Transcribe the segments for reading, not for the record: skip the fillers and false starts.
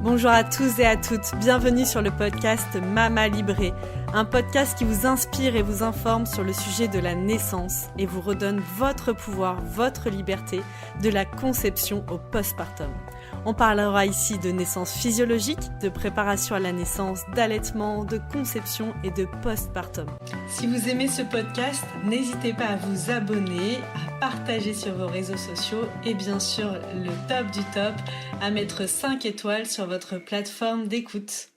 Bonjour à tous et à toutes, bienvenue sur le podcast Mama Librée, un podcast qui vous inspire et vous informe sur le sujet de la naissance et vous redonne votre pouvoir, votre liberté, de la conception au postpartum. On parlera ici de naissance physiologique, de préparation à la naissance, d'allaitement, de conception et de postpartum. Si vous aimez ce podcast, n'hésitez pas à vous abonner, à partager sur vos réseaux sociaux et bien sûr, le top du top, à mettre 5 étoiles sur votre plateforme d'écoute.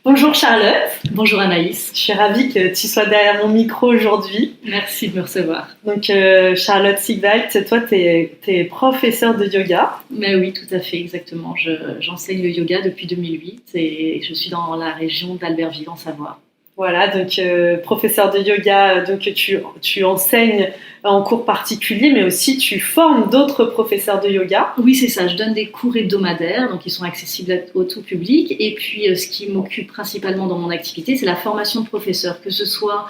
Bonjour Charlotte. Bonjour Anaïs. Je suis ravie que tu sois derrière mon micro aujourd'hui. Merci de me recevoir. Donc Charlotte Sigwald, toi tu es professeure de yoga. Mais oui, tout à fait, exactement. J'enseigne le yoga depuis 2008 et je suis dans la région d'Albertville en Savoie. Voilà, donc professeur de yoga, donc tu enseignes en cours particulier, mais aussi tu formes d'autres professeurs de yoga. Oui, c'est ça, je donne des cours hebdomadaires, donc ils sont accessibles au tout public. Et puis ce qui m'occupe principalement dans mon activité, c'est la formation de professeurs, que ce soit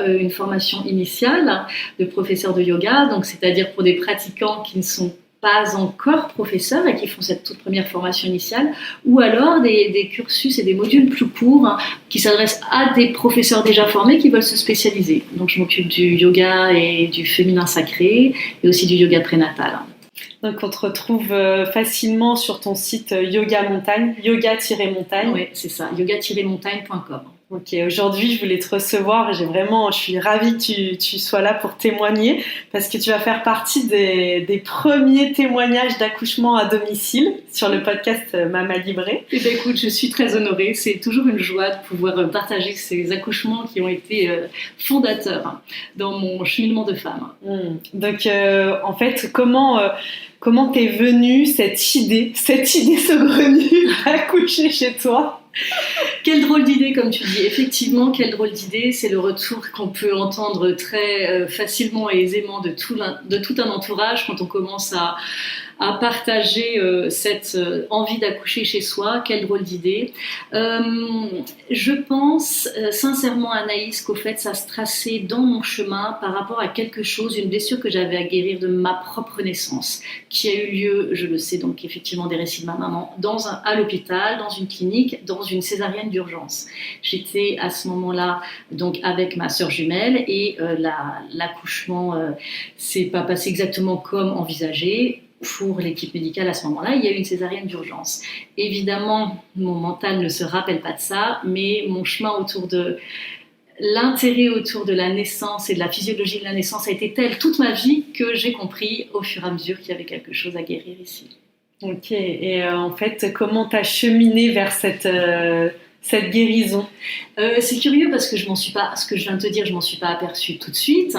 une formation initiale de professeur de yoga, donc c'est-à-dire pour des pratiquants qui ne sont pas encore professeurs et qui font cette toute première formation initiale, ou alors des cursus et des modules plus courts qui s'adressent à des professeurs déjà formés qui veulent se spécialiser. Donc je m'occupe du yoga et du féminin sacré et aussi du yoga prénatal. Donc on te retrouve facilement sur ton site Yoga Montagne, yoga-montagne. Oui, c'est ça, yoga-montagne.com. Ok, aujourd'hui je voulais te recevoir et je suis ravie que tu sois là pour témoigner parce que tu vas faire partie des premiers témoignages d'accouchement à domicile sur le podcast Mama Librée. Eh bien, écoute, je suis très honorée, c'est toujours une joie de pouvoir partager ces accouchements qui ont été fondateurs dans mon cheminement de femme. Donc en fait, comment t'es venue cette idée saugrenue d'accoucher chez toi? Quelle drôle d'idée, comme tu dis. Effectivement, quelle drôle d'idée. C'est le retour qu'on peut entendre très facilement et aisément de tout un entourage quand on commence à partager cette envie d'accoucher chez soi. Quelle drôle d'idée. Je pense sincèrement, Anaïs, qu'au fait, ça se traçait dans mon chemin par rapport à quelque chose, une blessure que j'avais à guérir de ma propre naissance, qui a eu lieu, je le sais, donc effectivement des récits de ma maman, à l'hôpital, dans une clinique, dans une césarienne d'urgence. J'étais à ce moment-là donc avec ma sœur jumelle et l'accouchement s'est pas passé exactement comme envisagé. Pour l'équipe médicale à ce moment-là, il y a eu une césarienne d'urgence. Évidemment, mon mental ne se rappelle pas de ça, mais mon chemin autour de l'intérêt autour de la naissance et de la physiologie de la naissance a été tel toute ma vie que j'ai compris au fur et à mesure qu'il y avait quelque chose à guérir ici. Ok, et en fait, comment tu as cheminé vers cette guérison? C'est curieux parce que ce que je viens de te dire, je m'en suis pas aperçue tout de suite,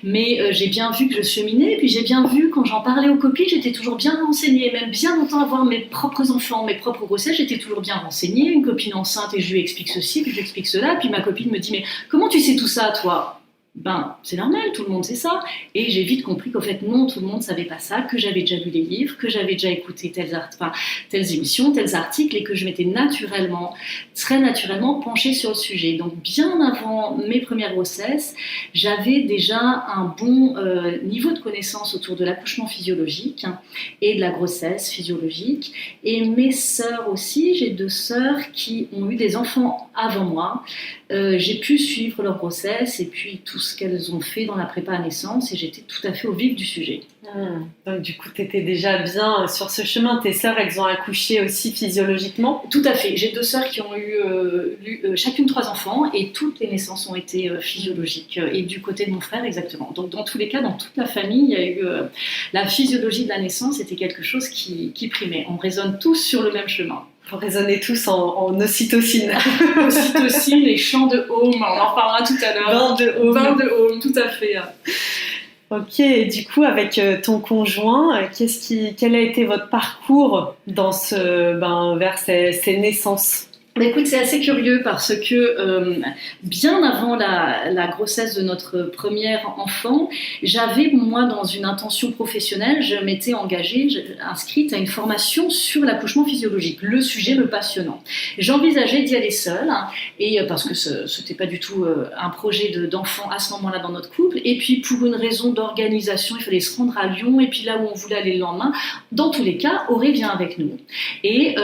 mais j'ai bien vu que je cheminais, et puis j'ai bien vu quand j'en parlais aux copines, j'étais toujours bien renseignée, même bien longtemps avant mes propres enfants, mes propres grossesses, j'étais toujours bien renseignée. Une copine enceinte et je lui explique ceci, puis je lui explique cela, puis ma copine me dit mais comment tu sais tout ça toi? Ben, c'est normal, tout le monde sait ça. Et j'ai vite compris qu'en fait, non, tout le monde ne savait pas ça, que j'avais déjà lu des livres, que j'avais déjà écouté telles émissions, tels articles, et que je m'étais très naturellement penchée sur le sujet. Donc, bien avant mes premières grossesses, j'avais déjà un bon niveau de connaissance autour de l'accouchement physiologique et de la grossesse physiologique. Et mes sœurs aussi, j'ai 2 sœurs qui ont eu des enfants avant moi. J'ai pu suivre leur grossesse et puis tout ce qu'elles ont fait dans la prépa à naissance et j'étais tout à fait au vif du sujet. Donc du coup, tu étais déjà bien sur ce chemin. Tes sœurs, elles ont accouché aussi physiologiquement? Tout à fait. J'ai 2 sœurs qui ont eu chacune 3 enfants et toutes les naissances ont été physiologiques. Et du côté de mon frère, exactement. Donc dans tous les cas, dans toute la famille, il y a eu la physiologie de la naissance, c'était quelque chose qui primait. On résonne tous sur le même chemin. Vous raisonnez tous en ocytocine. Ocytocine et chant de home, on en reparlera tout à l'heure. Bain de home, tout à fait. Ok, et du coup, avec ton conjoint, quel a été votre parcours vers ces naissances? Écoute, c'est assez curieux parce que bien avant la grossesse de notre premier enfant, j'avais, moi, dans une intention professionnelle, je m'étais inscrite à une formation sur l'accouchement physiologique, le sujet me passionnant. J'envisageais d'y aller seule, et parce que ce n'était pas du tout un projet d'enfant à ce moment-là dans notre couple, et puis pour une raison d'organisation, il fallait se rendre à Lyon, et puis là où on voulait aller le lendemain, dans tous les cas, Auré vient avec nous. Et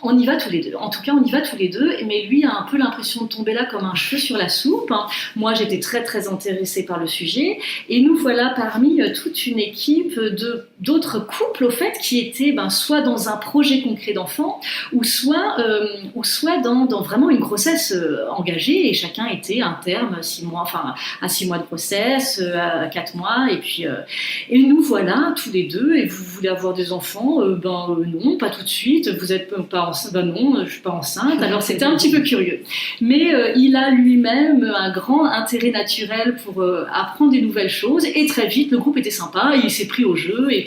on y va tous les deux. En tout cas, on y va tous les deux. Mais lui a un peu l'impression de tomber là comme un cheveu sur la soupe. Moi, j'étais très, très intéressée par le sujet. Et nous voilà parmi toute une équipe d'autres couples, au fait, qui étaient soit dans un projet concret d'enfant, ou soit dans vraiment une grossesse engagée. Et chacun était à un terme, à 6 mois de grossesse, à 4 mois. Et nous voilà tous les deux. Et vous voulez avoir des enfants? Non, pas tout de suite. Vous êtes pas enceinte? Non, je suis pas enceinte. Alors c'était un petit peu curieux. Mais il a lui-même un grand intérêt naturel pour apprendre des nouvelles choses. Et très vite, le groupe était sympa. Et il s'est pris au jeu. Et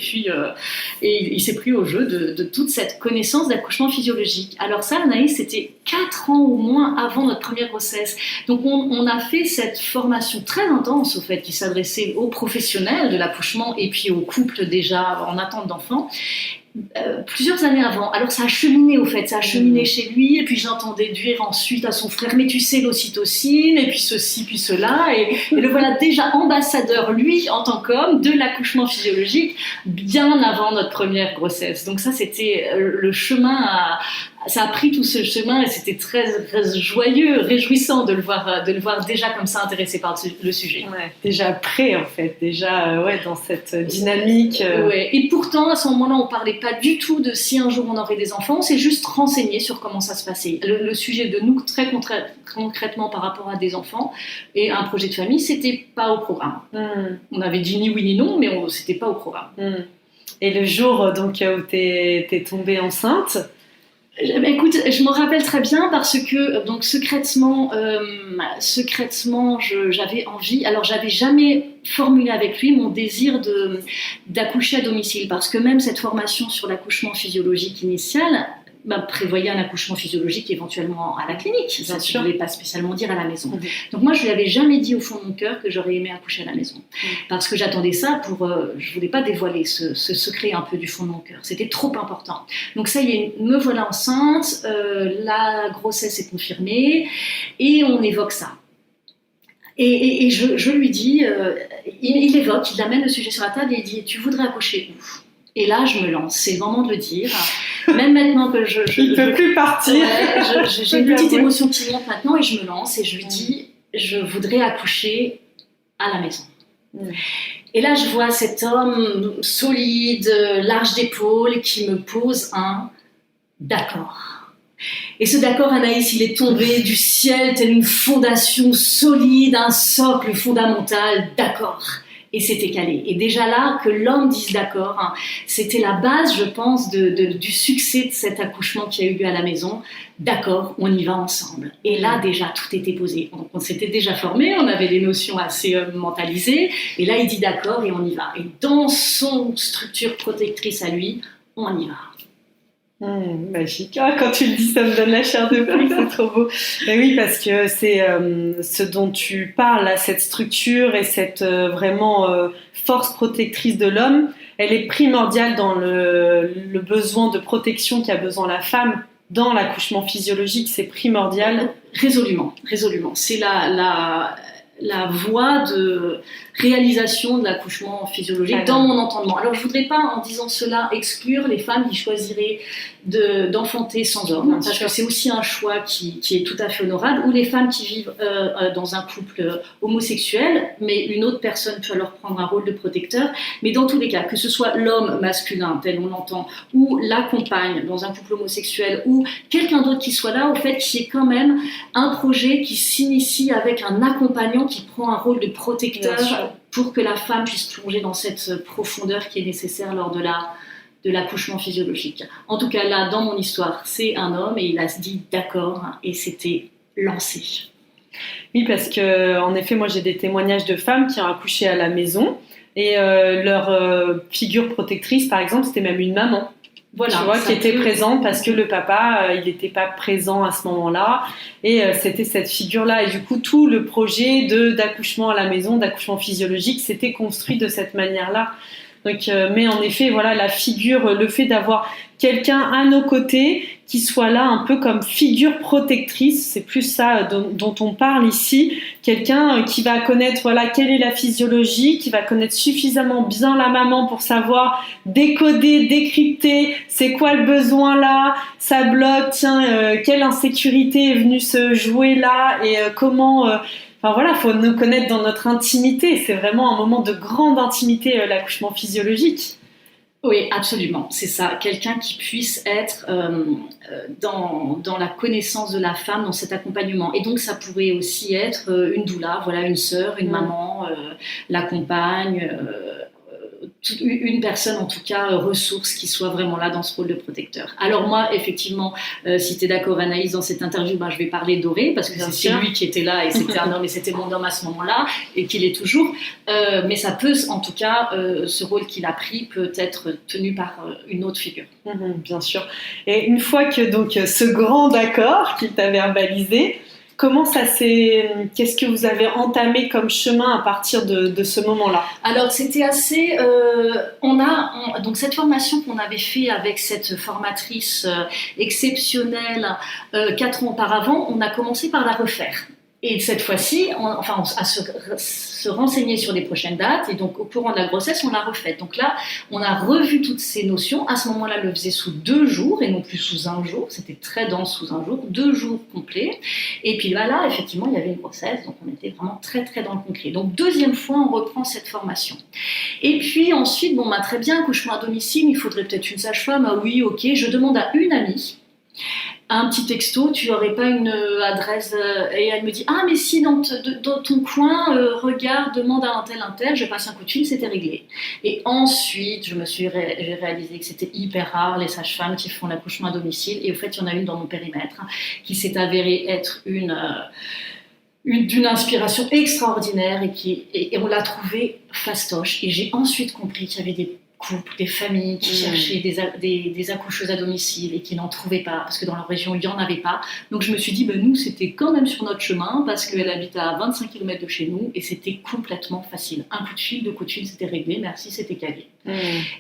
il s'est pris au jeu de toute cette connaissance d'accouchement physiologique. Alors ça, Anaïs, c'était 4 ans au moins avant notre première grossesse. Donc on a fait cette formation très intense, au fait, qui s'adressait aux professionnels de l'accouchement et puis aux couples déjà en attente d'enfants. Plusieurs années avant. Alors ça a cheminé, au fait, ça a cheminé chez lui, et puis j'entendais dire ensuite à son frère, mais tu sais l'ocytocine, et puis ceci, puis cela, et le voilà déjà ambassadeur, lui, en tant qu'homme, de l'accouchement physiologique, bien avant notre première grossesse. Donc ça, c'était le chemin ça a pris tout ce chemin, et c'était très, très joyeux, réjouissant de le voir déjà comme ça intéressé par le sujet. Ouais, déjà prêt, en fait, déjà dans cette dynamique. Ouais. Et pourtant, à ce moment-là, on parlait pas du tout de si un jour on aurait des enfants, on s'est juste renseigné sur comment ça se passait. Le sujet de nous, très concrètement par rapport à des enfants et un projet de famille, c'était pas au programme. On avait dit ni oui ni non, mais c'était pas au programme. Et le jour donc, où t'es tombée enceinte, écoute, je m'en rappelle très bien parce que donc secrètement, j'avais envie. Alors, j'avais jamais formulé avec lui mon désir d'accoucher à domicile, parce que même cette formation sur l'accouchement physiologique initial prévoyait un accouchement physiologique éventuellement à la clinique. Ça, je ne voulais pas spécialement dire à la maison. Donc moi, je lui avais jamais dit au fond de mon cœur que j'aurais aimé accoucher à la maison, parce que j'attendais ça je voulais pas dévoiler ce secret un peu du fond de mon cœur. C'était trop important. Donc ça y est, me voilà enceinte, la grossesse est confirmée, et on évoque ça. Et je lui dis, il amène le sujet sur la table et il dit, tu voudrais accoucher où? Et là, je me lance. C'est le moment de le dire. Même maintenant que il ne peut plus partir. Ouais, j'ai une petite émotion qui monte maintenant, et je me lance et je lui dis, je voudrais accoucher à la maison. Et là, je vois cet homme solide, large d'épaules, qui me pose un d'accord. Et ce d'accord, Anaïs, il est tombé du ciel tel une fondation solide, un socle fondamental, d'accord. Et c'était calé. Et déjà là, que l'homme dise d'accord, c'était la base, je pense, du succès de cet accouchement qui a eu lieu à la maison. D'accord, on y va ensemble. Et là, déjà, tout était posé. Donc, on s'était déjà formé, on avait des notions assez mentalisées. Et là, il dit d'accord et on y va. Et dans son structure protectrice à lui, on y va. Magique. Quand tu le dis, ça me donne la chair de poule, c'est trop beau. Mais oui, parce que c'est ce dont tu parles, là, cette structure et cette vraiment force protectrice de l'homme, elle est primordiale dans le besoin de protection qu'a besoin la femme dans l'accouchement physiologique. C'est primordial. Résolument. C'est la voie de réalisation de l'accouchement physiologique dans mon entendement. Alors, je voudrais pas, en disant cela, exclure les femmes qui choisiraient d'enfanter sans homme, parce que c'est aussi un choix qui est tout à fait honorable, ou les femmes qui vivent dans un couple homosexuel, mais une autre personne peut alors prendre un rôle de protecteur. Mais dans tous les cas, que ce soit l'homme masculin, tel on l'entend, ou la compagne dans un couple homosexuel, ou quelqu'un d'autre qui soit là, au fait, qui est quand même un projet qui s'initie avec un accompagnant qui prend un rôle de protecteur pour que la femme puisse plonger dans cette profondeur qui est nécessaire lors de l'accouchement physiologique. En tout cas, là, dans mon histoire, c'est un homme, et il a dit d'accord, et c'était lancé. Oui, parce que, en effet, moi, j'ai des témoignages de femmes qui ont accouché à la maison, et leur figure protectrice, par exemple, c'était même une maman. Voilà, tu vois, qui était présente, parce que le papa, il n'était pas présent à ce moment-là, et c'était cette figure-là. Et du coup, tout le projet d'accouchement à la maison, d'accouchement physiologique, s'était construit de cette manière-là. Donc, mais en effet, voilà, la figure, le fait d'avoir quelqu'un à nos côtés qui soit là un peu comme figure protectrice, c'est plus ça dont on parle ici, quelqu'un qui va connaître voilà quelle est la physiologie, qui va connaître suffisamment bien la maman pour savoir décoder, décrypter, c'est quoi le besoin là, ça bloque, tiens, quelle insécurité est venue se jouer là et comment... Enfin voilà, faut nous connaître dans notre intimité, c'est vraiment un moment de grande intimité, l'accouchement physiologique. Oui, absolument, c'est ça. Quelqu'un qui puisse être dans la connaissance de la femme, dans cet accompagnement. Et donc, ça pourrait aussi être une doula, voilà, une sœur, une maman, la compagne, une personne en tout cas ressource qui soit vraiment là dans ce rôle de protecteur. Alors moi effectivement si tu es d'accord Anaïs dans cette interview je vais parler d'Auré parce que c'est lui qui était là et c'était un homme et c'était mon homme à ce moment-là et qu'il est toujours mais ça peut en tout cas ce rôle qu'il a pris peut être tenu par une autre figure. Bien sûr. Et une fois que donc ce grand accord qu'il t'a verbalisé, comment ça s'est... Qu'est-ce que vous avez entamé comme chemin à partir de ce moment-là? Alors, c'était assez... donc, cette formation qu'on avait fait avec cette formatrice exceptionnelle 4 ans auparavant, on a commencé par la refaire. Et cette fois-ci, à se renseigner sur les prochaines dates. Et donc, au courant de la grossesse, on l'a refaite. Donc là, on a revu toutes ces notions. À ce moment-là, on le faisait sous 2 jours et non plus sous 1 jour. C'était très dense sous 1 jour, 2 jours complets. Et puis là, effectivement, il y avait une grossesse. Donc, on était vraiment très, très dans le concret. Donc, 2e fois, on reprend cette formation. Et puis ensuite, très bien, accouchement à domicile, il faudrait peut-être une sage-femme. Ah oui, ok. Je demande à une amie. Un petit texto, tu n'aurais pas une adresse et elle me dit ah mais si dans ton coin regarde, demande à un tel, je passe un coup de fil, c'était réglé. Et ensuite j'ai réalisé que c'était hyper rare les sages-femmes qui font l'accouchement à domicile et au fait il y en a une dans mon périmètre qui s'est avérée être d'une inspiration extraordinaire et on l'a trouvée fastoche et j'ai ensuite compris qu'il y avait des couples, des familles qui cherchaient des accoucheuses à domicile et qui n'en trouvaient pas parce que dans leur région il n'y en avait pas. Donc je me suis dit nous c'était quand même sur notre chemin parce qu'elle habite à 25 km de chez nous et c'était complètement facile. Un coup de fil, 2 coups de fil, c'était réglé, merci, c'était calé.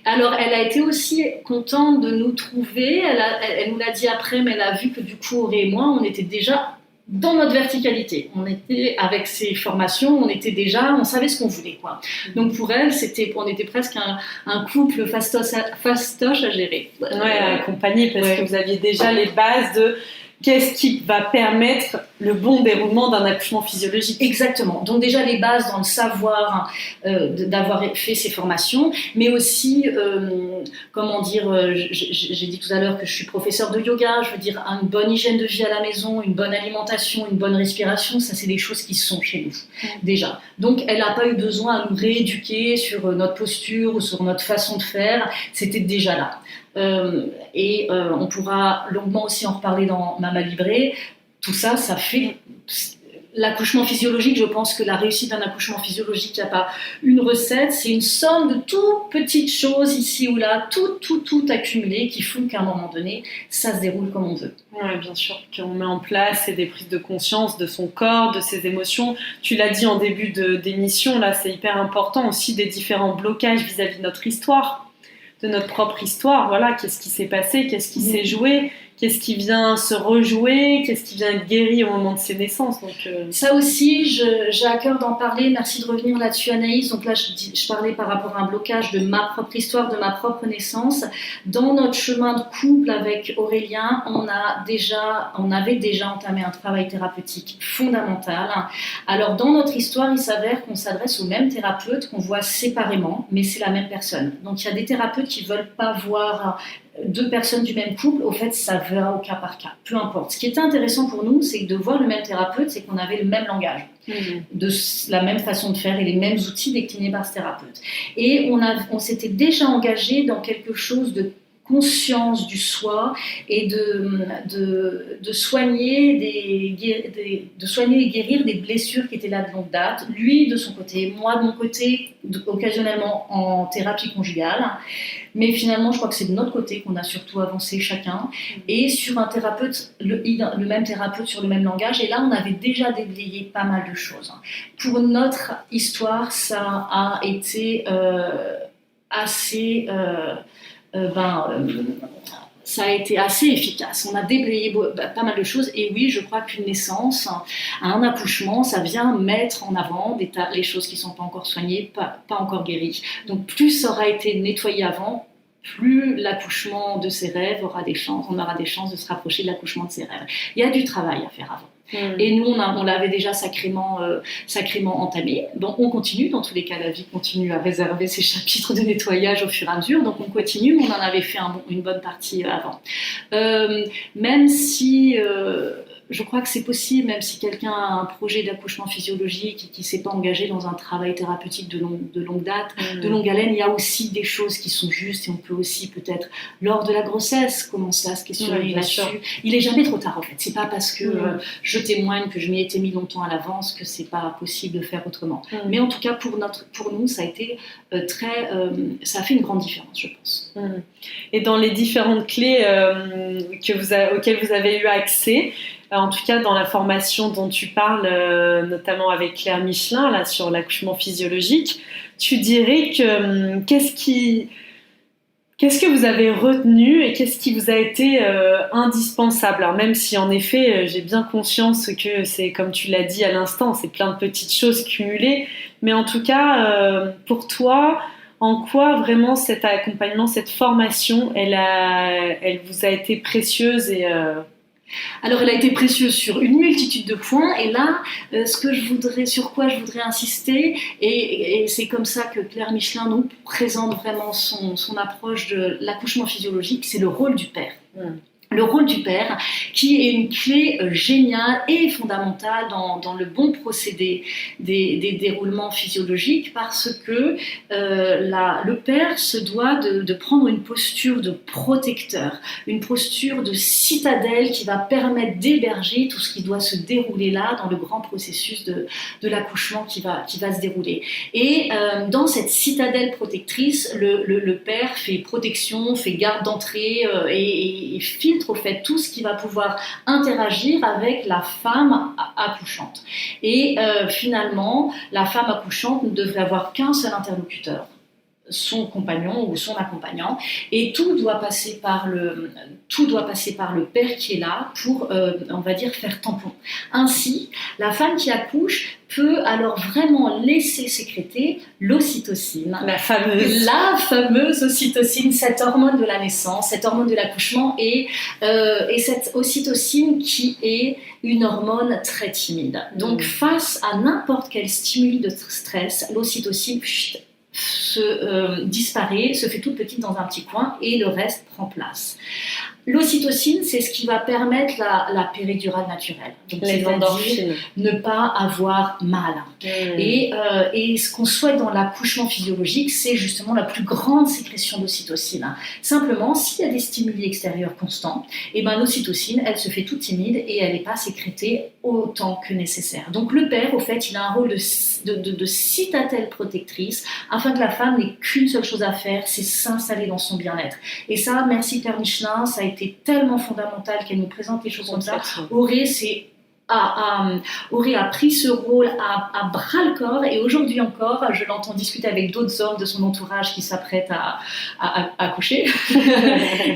Alors elle a été aussi contente de nous trouver, elle nous l'a dit après mais elle a vu que du coup Auré et moi on était déjà dans notre verticalité. On était, avec ces formations, on savait ce qu'on voulait, quoi. Donc pour elle, on était presque un couple fastoche à gérer. Accompagné, parce que vous aviez déjà les bases de qu'est-ce qui va permettre le bon déroulement d'un accouchement physiologique. Exactement. Donc déjà les bases dans le savoir d'avoir fait ces formations, mais aussi, j'ai dit tout à l'heure que je suis professeure de yoga, je veux dire une bonne hygiène de vie à la maison, une bonne alimentation, une bonne respiration, ça c'est des choses qui sont chez nous, déjà. Donc elle n'a pas eu besoin à nous rééduquer sur notre posture ou sur notre façon de faire, c'était déjà là. On pourra longuement aussi en reparler dans Mama Libré. Tout ça, ça fait l'accouchement physiologique. Je pense que la réussite d'un accouchement physiologique, il n'y a pas une recette, c'est une somme de toutes petites choses ici ou là, tout accumulé qui font qu'à un moment donné, ça se déroule comme on veut. Oui, bien sûr, qu'on met en place des prises de conscience de son corps, de ses émotions. Tu l'as dit en début d'émission, là, c'est hyper important aussi des différents blocages vis-à-vis de notre histoire. De notre propre histoire, voilà, qu'est-ce qui s'est passé, qu'est-ce qui s'est joué, qu'est-ce qui vient se rejouer, qu'est-ce qui vient être guéri au moment de ses naissances. Donc, Ça aussi, j'ai à cœur d'en parler, merci de revenir là-dessus Anaïs. Donc là, je parlais par rapport à un blocage de ma propre histoire, de ma propre naissance. Dans notre chemin de couple avec Aurélien, on avait déjà entamé un travail thérapeutique fondamental. Alors dans notre histoire, il s'avère qu'on s'adresse au même thérapeute qu'on voit séparément, mais c'est la même personne. Donc il y a des thérapeutes qui veulent pas voir 2 personnes du même couple, au fait, ça va au cas par cas, peu importe. Ce qui était intéressant pour nous, c'est que de voir le même thérapeute, c'est qu'on avait le même langage, la même façon de faire et les mêmes outils déclinés par ce thérapeute. Et on s'était déjà engagé dans quelque chose de conscience du soi et de soigner et guérir des blessures qui étaient là de longue date. Lui de son côté, moi de mon côté, occasionnellement en thérapie conjugale. Mais finalement, je crois que c'est de notre côté qu'on a surtout avancé chacun. Et sur un thérapeute, le même thérapeute sur le même langage. Et là, on avait déjà déblayé pas mal de choses. Pour notre histoire, ça a été assez... ça a été assez efficace. On a déblayé pas mal de choses. Et oui, je crois qu'une naissance, un accouchement, ça vient mettre en avant les choses qui ne sont pas encore soignées, pas encore guéries. Donc plus ça aura été nettoyé avant, plus l'accouchement de ses rêves on aura des chances de se rapprocher de l'accouchement de ses rêves. Il y a du travail à faire avant. Et nous, on l'avait déjà sacrément entamé. Donc, on continue. Dans tous les cas, la vie continue à réserver ses chapitres de nettoyage au fur et à mesure. Donc, on continue. Mais on en avait fait une bonne partie avant. Même si... je crois que c'est possible, même si quelqu'un a un projet d'accouchement physiologique et qui ne s'est pas engagé dans un travail thérapeutique de longue date, de longue haleine, il y a aussi des choses qui sont justes et on peut aussi peut-être, lors de la grossesse, commencer à se questionner là-dessus. Il n'est jamais trop tard en fait. Ce n'est pas parce que je témoigne que je m'y étais mis longtemps à l'avance que ce n'est pas possible de faire autrement. Mais en tout cas, pour nous, ça a été ça a fait une grande différence, je pense. Et dans les différentes clés auxquelles vous avez eu accès, en tout cas dans la formation dont tu parles, notamment avec Claire Michelin, là, sur l'accouchement physiologique, tu dirais que qu'est-ce que vous avez retenu et qu'est-ce qui vous a été indispensable? Alors même si en effet j'ai bien conscience que c'est, comme tu l'as dit à l'instant, c'est plein de petites choses cumulées, mais en tout cas pour toi, en quoi vraiment cet accompagnement, cette formation, elle vous a été précieuse Alors, elle a été précieuse sur une multitude de points, et là, sur quoi je voudrais insister, et c'est comme ça que Claire Michelin nous présente vraiment son approche de l'accouchement physiologique, c'est le rôle du père. Le rôle du père, qui est une clé géniale et fondamentale dans le bon procédé des déroulements physiologiques, parce que le père se doit de prendre une posture de protecteur, une posture de citadelle qui va permettre d'héberger tout ce qui doit se dérouler là dans le grand processus de l'accouchement qui va se dérouler. Et dans cette citadelle protectrice, le père fait protection, fait garde d'entrée et filtre au fait tout ce qui va pouvoir interagir avec la femme accouchante. Et finalement, la femme accouchante ne devrait avoir qu'un seul interlocuteur, son compagnon ou son accompagnant, et tout doit passer par le père qui est là pour, on va dire, faire tampon. Ainsi, la femme qui accouche peut alors vraiment laisser sécréter l'ocytocine. La fameuse ocytocine, cette hormone de la naissance, cette hormone de l'accouchement, et cette ocytocine qui est une hormone très timide. Donc face à n'importe quel stimuli de stress, l'ocytocine disparaît, se fait toute petite dans un petit coin et le reste prend place. L'ocytocine, c'est ce qui va permettre la péridurale naturelle. Donc, les endorphines. Ne pas avoir mal. Et ce qu'on souhaite dans l'accouchement physiologique, c'est justement la plus grande sécrétion d'ocytocine. Simplement, s'il y a des stimuli extérieurs constants, l'ocytocine, elle se fait toute timide et elle n'est pas sécrétée autant que nécessaire. Donc le père, au fait, il a un rôle de citadelle protectrice afin que la femme n'ait qu'une seule chose à faire, c'est s'installer dans son bien-être. Et ça, merci Claire Michelin, ça a été tellement fondamental qu'elle nous présente les choses comme ça. Aurait pris ce rôle à bras-le-corps, et aujourd'hui encore, je l'entends discuter avec d'autres hommes de son entourage qui s'apprêtent à accoucher.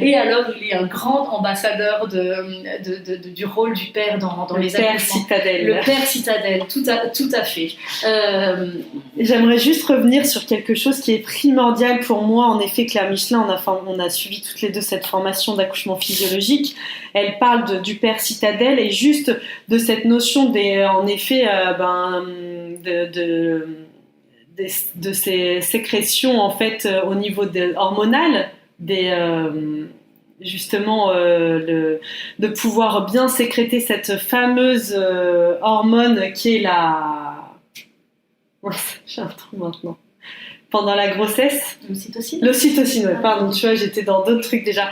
Et alors, il est un grand ambassadeur du rôle du père dans les accouchements. Citadelle. Le père citadelle, tout à fait. J'aimerais juste revenir sur quelque chose qui est primordial pour moi. En effet, Claire Michelin, on a suivi toutes les deux cette formation d'accouchement physiologique. Elle parle du père citadelle et juste de cette notion de ces sécrétions en fait au niveau hormonal, justement de pouvoir bien sécréter cette fameuse hormone qui est j'ai un trou maintenant. Pendant la grossesse, l'ocytocine, ouais, pardon, tu vois, j'étais dans d'autres trucs déjà.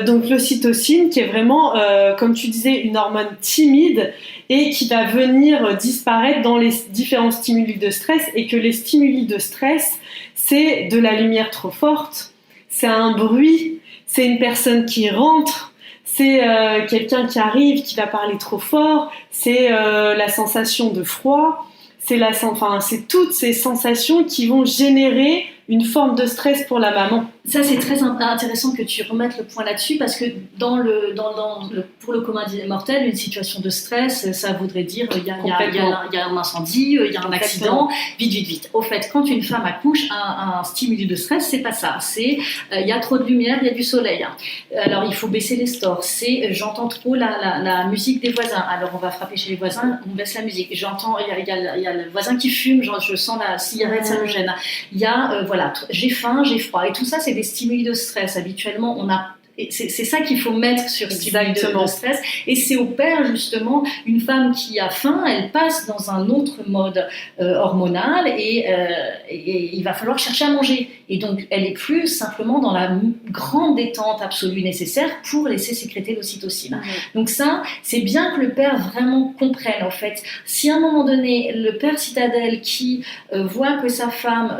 Donc l'ocytocine qui est vraiment, comme tu disais, une hormone timide et qui va venir disparaître dans les différents stimuli de stress, et que les stimuli de stress, c'est de la lumière trop forte, c'est un bruit, c'est une personne qui rentre, c'est quelqu'un qui arrive, qui va parler trop fort, c'est la sensation de froid. C'est toutes ces sensations qui vont générer une forme de stress pour la maman. Ça, c'est très intéressant que tu remettes le point là-dessus, parce que pour le commun des mortels, une situation de stress, ça voudrait dire il y a un incendie, il y a un accident, vite. Au fait, quand une femme accouche, un stimuli de stress, c'est pas ça. C'est il y a trop de lumière, il y a du soleil. Alors il faut baisser les stores. C'est j'entends trop la musique des voisins. Alors on va frapper chez les voisins, on baisse la musique. J'entends il y a le voisin qui fume, je sens la cigarette, ça me gêne. Il y a voilà, j'ai faim, j'ai froid, et tout ça, c'est des stimuli de stress. Habituellement, c'est ça qu'il faut mettre sur stimuli de stress. Et c'est au père, justement, une femme qui a faim, elle passe dans un autre mode hormonal, et il va falloir chercher à manger. Et donc, elle est plus simplement dans la grande détente absolue nécessaire pour laisser sécréter l'ocytocine. Donc ça, c'est bien que le père vraiment comprenne, en fait. Si à un moment donné, le père citadelle qui voit que sa femme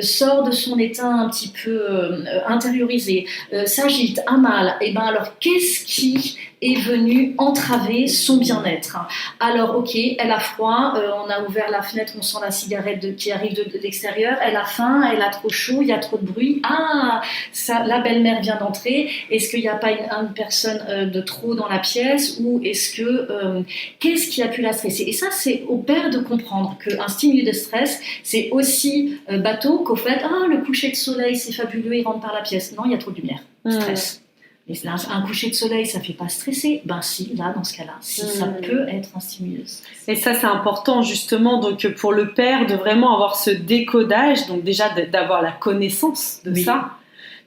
sort de son état un petit peu intériorisé, s'agite, a mal, et ben alors qu'est-ce qui est venu entraver son bien-être? Alors ok, elle a froid, on a ouvert la fenêtre, on sent la cigarette qui arrive de l'extérieur, elle a faim, elle a trop chaud, il y a trop de bruit, la belle-mère vient d'entrer, est-ce qu'il n'y a pas une personne de trop dans la pièce, ou est-ce que qu'est-ce qui a pu la stresser? Et ça, c'est au père de comprendre qu'un stimuli de stress, c'est aussi bateau qu'au fait, le coucher de soleil c'est fabuleux, il rentre par la pièce. Non, il y a trop de lumière, stress. Et un coucher de soleil, ça ne fait pas stresser? Ben si, là, dans ce cas-là, ça peut être un stimulus. Et ça, c'est important, justement, donc, pour le père, de vraiment avoir ce décodage, donc déjà d'avoir la connaissance de ça,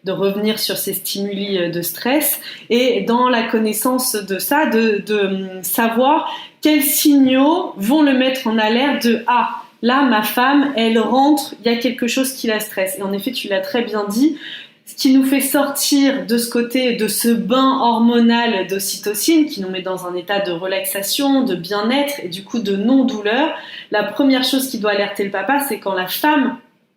de revenir sur ces stimuli de stress, et dans la connaissance de ça, de savoir quels signaux vont le mettre en alerte de « Ah, là, ma femme, elle rentre, il y a quelque chose qui la stresse. » Et en effet, tu l'as très bien dit, ce qui nous fait sortir de ce côté, de ce bain hormonal d'ocytocine qui nous met dans un état de relaxation, de bien-être et du coup de non-douleur, la première chose qui doit alerter le papa, c'est quand la femme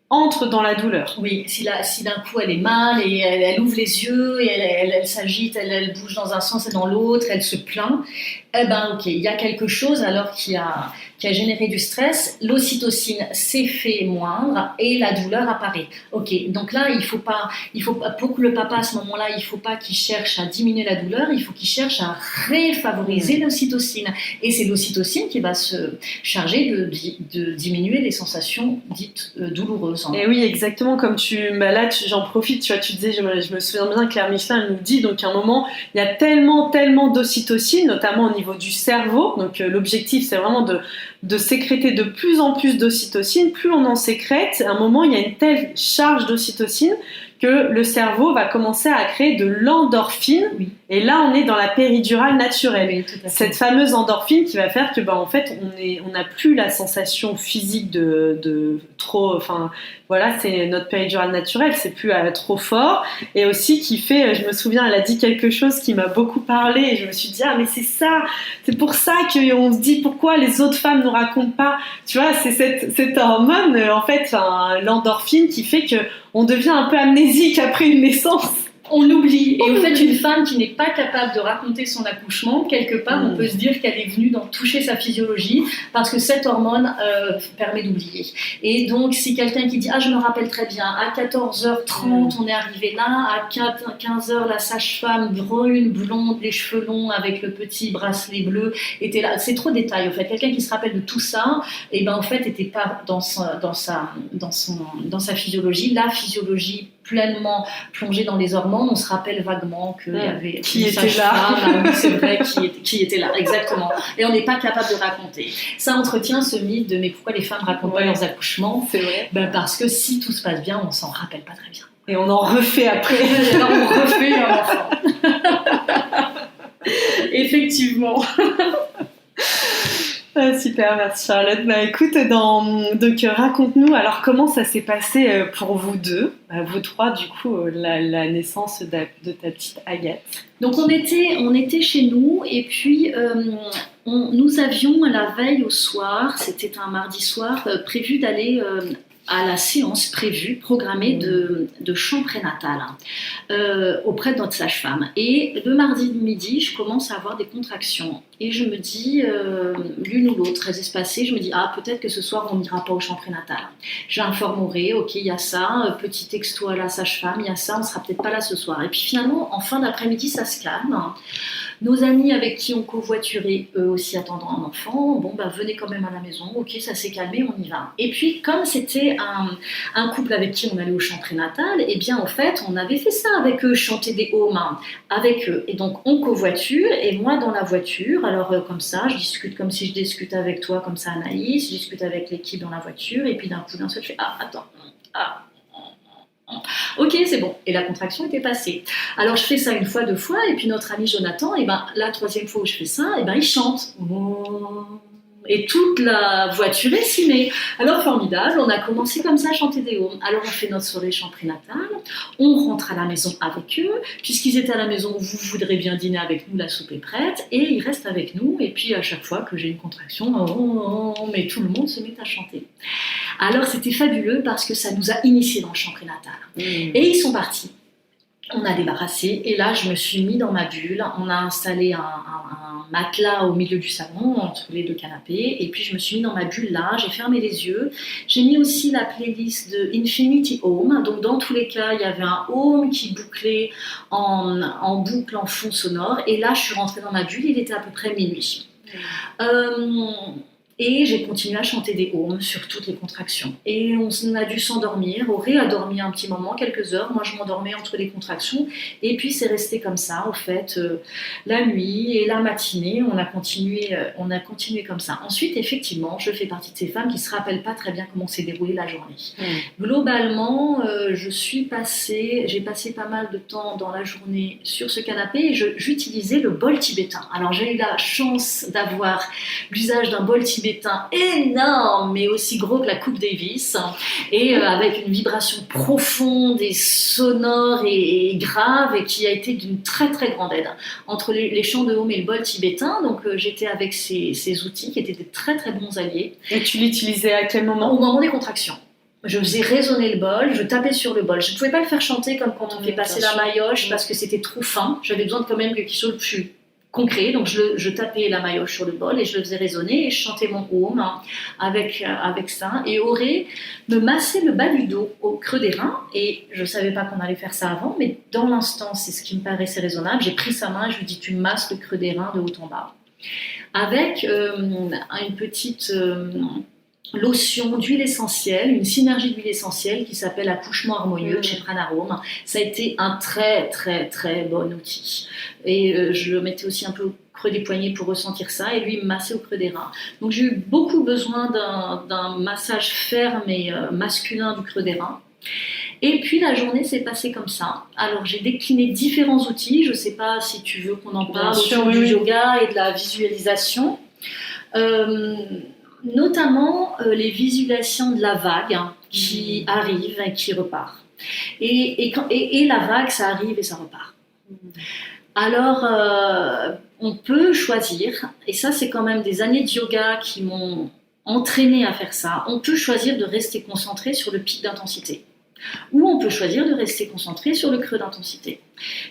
entre dans la douleur. Oui, si d'un coup elle est mal et elle ouvre les yeux et elle s'agite, elle bouge dans un sens et dans l'autre, elle se plaint, eh ben ok, il y a quelque chose alors qui a généré du stress, l'ocytocine s'effet moindre et la douleur apparaît. Ok, donc là il faut pas, pour que le papa à ce moment-là, il faut pas qu'il cherche à diminuer la douleur, il faut qu'il cherche à réfavoriser l'ocytocine. Et c'est l'ocytocine qui va se charger de diminuer les sensations dites douloureuses. Et oui, exactement, comme là, j'en profite, tu vois, tu disais, je me souviens bien, Claire Michelin nous dit, donc à un moment, il y a tellement d'ocytocine, notamment au niveau du cerveau, donc l'objectif, c'est vraiment de sécréter de plus en plus d'ocytocine. Plus on en sécrète, à un moment, il y a une telle charge d'ocytocine que le cerveau va commencer à créer de l'endorphine. Oui. Et là, on est dans la péridurale naturelle. Oui, cette fameuse endorphine qui va faire que, en fait, on n'a plus la sensation physique de trop... Enfin, voilà, c'est notre péridurale naturelle, c'est plus trop fort. Et aussi qui fait... Je me souviens, elle a dit quelque chose qui m'a beaucoup parlé. Et je me suis dit, mais c'est ça. C'est pour ça qu'on se dit pourquoi les autres femmes ne nous racontent pas. Tu vois, c'est cette hormone, en fait, l'endorphine qui fait qu'on devient un peu amnésique après une naissance. On oublie. Et en fait, une femme qui n'est pas capable de raconter son accouchement, quelque part, on peut se dire qu'elle est venue toucher sa physiologie parce que cette hormone permet d'oublier. Et donc, si quelqu'un qui dit « Ah, je me rappelle très bien, à 14h30, on est arrivé là, à 15h, la sage-femme brune, blonde, les cheveux longs, avec le petit bracelet bleu, était là. » C'est trop détail, en fait. Quelqu'un qui se rappelle de tout ça, et en fait, n'était pas dans sa physiologie. La physiologie pleinement plongée dans les hormones, on se rappelle vaguement qu'il y avait qui était là. Oui, c'est vrai, qui était là, exactement. Et on n'est pas capable de raconter. Ça entretient ce mythe de mais pourquoi les femmes racontent pas leurs accouchements? C'est vrai. Parce que si tout se passe bien, on s'en rappelle pas très bien. Et on en refait après. Et alors on refait un enfant. Effectivement. Super, merci Charlotte. Écoute, donc raconte-nous alors comment ça s'est passé pour vous deux, vous trois du coup, la naissance de ta petite Agathe. Donc on était chez nous et puis nous avions la veille au soir, c'était un mardi soir, prévu d'aller à la séance prévue, programmée de chant prénatal auprès de notre sage-femme. Et le mardi midi, je commence à avoir des contractions. Et je me dis, l'une ou l'autre, très espacée, je me dis, peut-être que ce soir, on n'ira pas au chant prénatal. J'informerai, ok, il y a ça, petit texto à la sage-femme, il y a ça, on sera peut-être pas là ce soir. Et puis finalement, en fin d'après-midi, ça se calme. Nos amis avec qui on covoiturait, eux aussi attendant un enfant, venez quand même à la maison, ok, ça s'est calmé, on y va. Et puis, comme c'était un couple avec qui on allait au chant prénatal, eh bien, en fait, on avait fait ça avec eux, chanter des hymnes avec eux. Et donc, on covoiture, et moi, dans la voiture, alors comme ça, je discute comme si je discute avec toi, comme ça, Anaïs, je discute avec l'équipe dans la voiture, et puis d'un coup, d'un seul, je fais, attends, ok, c'est bon. Et la contraction était passée. Alors, je fais ça une fois, deux fois, et puis notre ami Jonathan, la troisième fois où je fais ça, il chante. Et toute la voiture est s'y met. Alors, formidable, on a commencé comme ça à chanter des hymnes. Alors, on fait notre soirée chant prénatal, on rentre à la maison avec eux, puisqu'ils étaient à la maison, vous voudrez bien dîner avec nous, la soupe est prête, et ils restent avec nous, et puis à chaque fois que j'ai une contraction, mais tout le monde se met à chanter. Alors, c'était fabuleux parce que ça nous a initiés dans le chant prénatal. Et ils sont partis. On a débarrassé, et là, je me suis mis dans ma bulle. On a installé un matelas au milieu du salon, entre les deux canapés, et puis je me suis mis dans ma bulle là, j'ai fermé les yeux. J'ai mis aussi la playlist de Infinity Home, donc dans tous les cas, il y avait un home qui bouclait en boucle, en fond sonore, et là, je suis rentrée dans ma bulle, il était à peu près minuit. Et j'ai continué à chanter des hymnes sur toutes les contractions. Et on a dû s'endormir. Auré a dormi un petit moment, quelques heures. Moi, je m'endormais entre les contractions. Et puis, c'est resté comme ça, au fait, la nuit et la matinée. On a continué comme ça. Ensuite, effectivement, je fais partie de ces femmes qui ne se rappellent pas très bien comment s'est déroulée la journée. Globalement, j'ai passé pas mal de temps dans la journée sur ce canapé et j'utilisais le bol tibétain. Alors, j'ai eu la chance d'avoir l'usage d'un bol tibétain énorme, mais aussi gros que la Coupe Davis, et avec une vibration profonde et sonore et grave, et qui a été d'une très très grande aide entre les chants de home et le bol tibétain. Donc j'étais avec ces outils qui étaient des très très bons alliés. Et tu l'utilisais à quel moment ? Au moment des contractions. Je faisais résonner le bol, je tapais sur le bol. Je ne pouvais pas le faire chanter comme quand on fait passer la maillotche parce que c'était trop fin. J'avais besoin de quand même quelque chose de plus concret, donc je tapais la maillotche sur le bol et je le faisais résonner et je chantais mon home avec ça. Et Auré me massait le bas du dos au creux des reins, et je ne savais pas qu'on allait faire ça avant, mais dans l'instant, c'est ce qui me paraissait raisonnable. J'ai pris sa main et je lui ai dit, tu masses le creux des reins de haut en bas. Avec une petite lotion d'huile essentielle, une synergie d'huile essentielle qui s'appelle Accouchement harmonieux chez Pranarome. Ça a été un très très très bon outil. Et je le mettais aussi un peu au creux des poignets pour ressentir ça, et lui il me massait au creux des reins. Donc j'ai eu beaucoup besoin d'un massage ferme et masculin du creux des reins. Et puis la journée s'est passée comme ça. Alors j'ai décliné différents outils. Je ne sais pas si tu veux qu'on en parle autour du yoga et de la visualisation. Notamment les visualisations de la vague qui arrive et qui repart. Et la vague, ça arrive et ça repart. Alors, on peut choisir, et ça c'est quand même des années de yoga qui m'ont entraîné à faire ça, on peut choisir de rester concentré sur le pic d'intensité. Ou on peut choisir de rester concentré sur le creux d'intensité.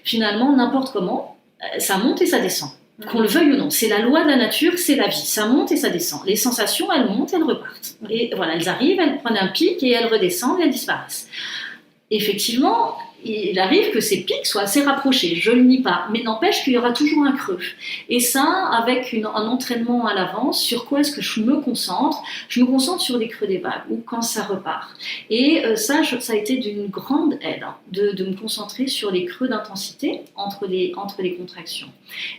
Finalement, n'importe comment, ça monte et ça descend. Qu'on le veuille ou non, c'est la loi de la nature, c'est la vie, ça monte et ça descend. Les sensations, elles montent, elles repartent. Et voilà, elles arrivent, elles prennent un pic et elles redescendent et elles disparaissent. Effectivement, il arrive que ces pics soient assez rapprochés, je ne le nie pas, mais n'empêche qu'il y aura toujours un creux. Et ça, avec un entraînement à l'avance, sur quoi est-ce que je me concentre ? Je me concentre sur les creux des vagues, ou quand ça repart. Et ça a été d'une grande aide, de me concentrer sur les creux d'intensité entre les contractions.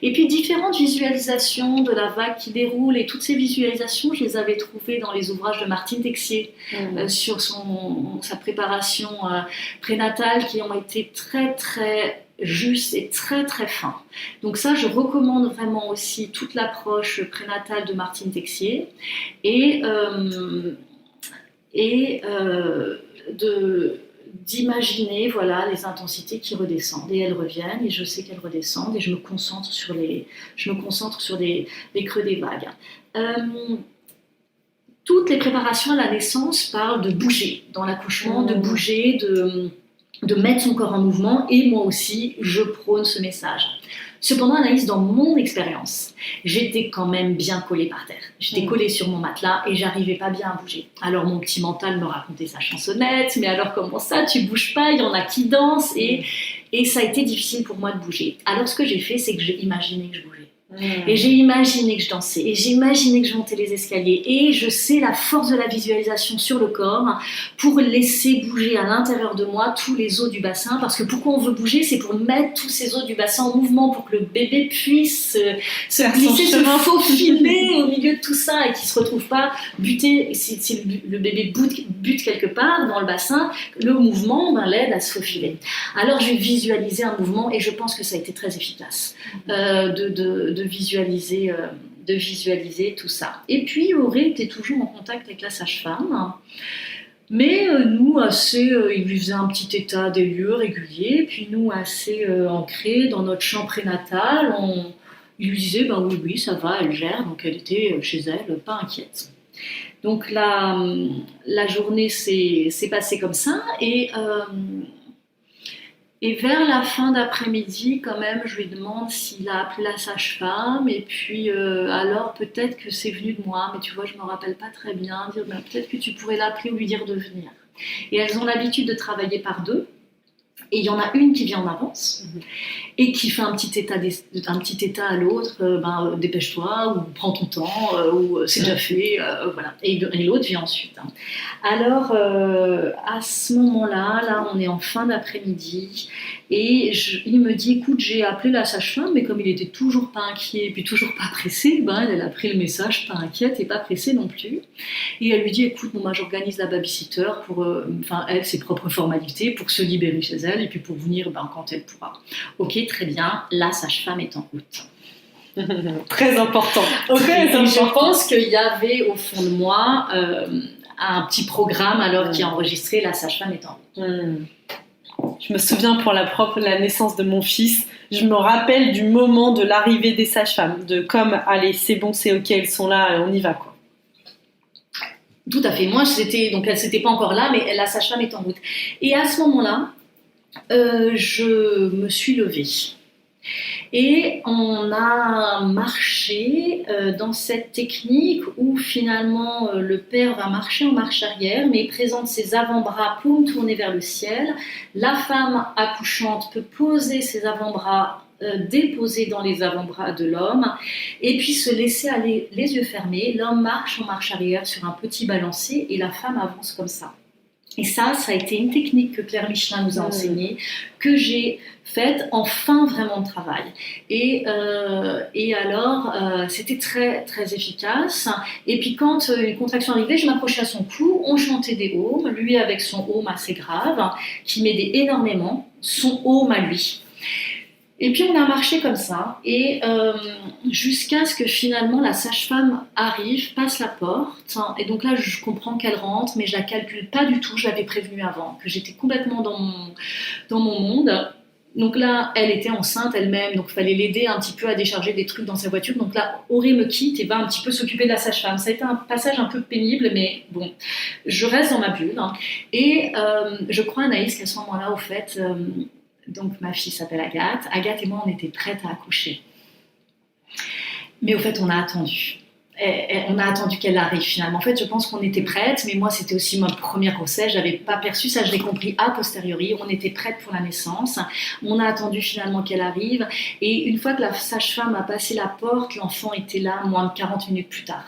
Et puis différentes visualisations de la vague qui déroule, et toutes ces visualisations, je les avais trouvées dans les ouvrages de Martine Texier, sur sa préparation prénatale, qui ont été très très justes et très très fins. Donc ça, je recommande vraiment aussi toute l'approche prénatale de Martine Texier, et d'imaginer les intensités qui redescendent, et elles reviennent, et je sais qu'elles redescendent, et je me concentre sur les creux des vagues. toutes les préparations à la naissance parlent de bouger dans l'accouchement, de bouger, de mettre son corps en mouvement, et moi aussi, je prône ce message. Cependant, Anaïs, dans mon expérience, j'étais quand même bien collée par terre. J'étais collée sur mon matelas et j'arrivais pas bien à bouger. Alors mon petit mental me racontait sa chansonnette, mais alors comment ça, tu bouges pas, il y en a qui dansent, et ça a été difficile pour moi de bouger. Alors ce que j'ai fait, c'est que j'ai imaginé que je bougeais. Et j'ai imaginé que je dansais, et j'ai imaginé que je montais les escaliers, et je sais la force de la visualisation sur le corps pour laisser bouger à l'intérieur de moi tous les os du bassin, parce que pourquoi on veut bouger, c'est pour mettre tous ces os du bassin en mouvement, pour que le bébé puisse se glisser, se faufiler au milieu de tout ça, et qu'il ne se retrouve pas buté. Si le bébé bute quelque part dans le bassin, le mouvement l'aide à se faufiler. Alors j'ai visualisé un mouvement, et je pense que ça a été très efficace de visualiser tout ça. Et puis Auré était toujours en contact avec la sage-femme, mais nous il lui faisait un petit état des lieux régulier, puis nous assez ancrés dans notre champ prénatal, il lui disait oui ça va, elle gère, donc elle était chez elle, pas inquiète. Donc la journée s'est passée comme ça, et vers la fin d'après-midi, quand même, je lui demande s'il a appelé la sage-femme. Et puis, alors, peut-être que c'est venu de moi, mais tu vois, je ne me rappelle pas très bien. Dire, peut-être que tu pourrais l'appeler ou lui dire de venir. Et elles ont l'habitude de travailler par deux. Et il y en a une qui vient en avance et qui fait un petit état à l'autre, dépêche-toi, ou prends ton temps, ou c'est déjà fait, voilà. Et l'autre vient ensuite. Alors, à ce moment-là, on est en fin d'après-midi, et il me dit, écoute, j'ai appelé la sage-femme, mais comme il était toujours pas inquiet, et puis toujours pas pressé, elle a pris le message, pas inquiète et pas pressée non plus. Et elle lui dit, écoute, j'organise la babysitter pour, elle, ses propres formalités, pour se libérer chez elle, et puis pour venir quand elle pourra. Ok, très bien, la sage-femme est en route. Très important. Je pense qu'il y avait au fond de moi un petit programme alors qui a enregistré la sage-femme est en route. Je me souviens pour la naissance de mon fils, je me rappelle du moment de l'arrivée des sages-femmes, de comme, allez, c'est bon, c'est ok, elles sont là, on y va, quoi. Tout à fait. Moi, donc elle n'était pas encore là, mais la sage-femme est en route. Et à ce moment-là, je me suis levée. Et on a marché dans cette technique où finalement le père va marcher en marche arrière, mais il présente ses avant-bras, paumes tournés vers le ciel. La femme accouchante peut poser ses avant-bras déposés dans les avant-bras de l'homme, et puis se laisser aller les yeux fermés. L'homme marche en marche arrière sur un petit balancier, et la femme avance comme ça. Et ça a été une technique que Claire Michelin nous a enseignée, que j'ai faite en fin vraiment de travail. Et alors, c'était très, très efficace. Et puis quand une contraction arrivait, je m'approchais à son cou, on chantait des haumes, lui avec son haume assez grave, qui m'aidait énormément, son haume à lui. Et puis on a marché comme ça, et jusqu'à ce que finalement la sage-femme arrive, passe la porte, et donc là je comprends qu'elle rentre, mais je la calcule pas du tout, je l'avais prévenue avant, que j'étais complètement dans mon monde. Donc là, elle était enceinte elle-même, donc il fallait l'aider un petit peu à décharger des trucs dans sa voiture. Donc là, Auré me quitte et va un petit peu s'occuper de la sage-femme. Ça a été un passage un peu pénible, mais bon, je reste dans ma bulle. Et je crois, Anaïs, qu'à ce moment-là, au fait... donc ma fille s'appelle Agathe. Agathe et moi, on était prêtes à accoucher. Mais au fait, on a attendu. On a attendu qu'elle arrive finalement. En fait, je pense qu'on était prêtes, mais moi, c'était aussi ma première grossesse. Je n'avais pas perçu ça, je l'ai compris a posteriori. On était prêtes pour la naissance. On a attendu finalement qu'elle arrive. Et une fois que la sage-femme a passé la porte, l'enfant était là moins de 40 minutes plus tard.